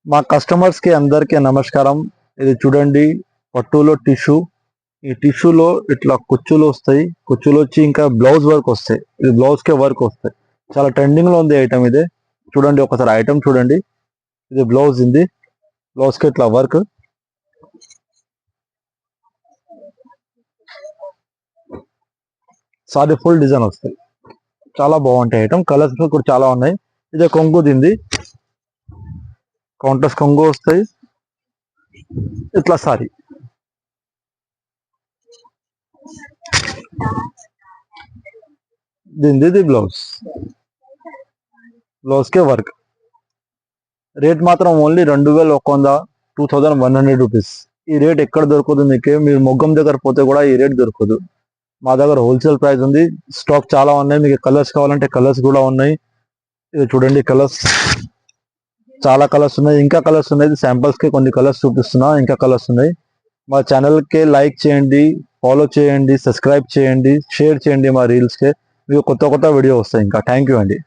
మా కస్టమర్స్ కి అందరికీ నమస్కారం. ఇది చూడండి, పట్టులో టిష్యూ. ఈ టిష్యూలో ఇట్లా కుచ్చులు వస్తాయి. కుచ్చులు వచ్చి ఇంకా బ్లౌజ్ వర్క్ వస్తాయి. ఇది బ్లౌజ్ కే వర్క్ వస్తాయి. చాలా ట్రెండింగ్ లో ఉంది ఐటమ్ ఇది. చూడండి, ఒకసారి ఐటమ్ చూడండి. ఇది బ్లౌజ్ ఉంది. బ్లౌజ్ కి ఇట్లా వర్క్. సారీ ఫుల్ డిజైన్ వస్తాయి. చాలా బాగుంటాయి ఐటమ్. కలర్స్ కూడా చాలా ఉన్నాయి. ఇది కొంగు దింది. కౌంటర్స్ కొంగు వస్తాయి. ఇట్లా సారీ దీనిది ఇది బ్లౌజ్. బ్లౌజ్ కే వర్క్. రేట్ మాత్రం ఓన్లీ 2100, 2100 రూపీస్. ఈ రేట్ ఎక్కడ దొరకదు మీకు. మీరు మొగ్గం దగ్గర పోతే కూడా ఈ రేట్ దొరకదు. మా దగ్గర హోల్సేల్ ప్రైస్ ఉంది. స్టాక్ చాలా ఉన్నాయి. మీకు కలర్స్ కావాలంటే కలర్స్ కూడా ఉన్నాయి. ఇది చూడండి, కలర్స్ చాలా కలర్స్ ఉన్నాయి. ఇంకా కలర్స్ ఉన్నాయి. శాంపుల్స్ కి కొన్ని కలర్స్ చూపిస్తున్నా. ఇంకా కలర్స్ ఉన్నాయి. మా ఛానల్ కి లైక్ చేయండి, ఫాలో చేయండి, సబ్స్క్రైబ్ చేయండి, షేర్ చేయండి. మా రీల్స్ కి మీకు కొత్త కొత్త వీడియో వస్తాయి. ఇంకా థ్యాంక్ యూ అండి.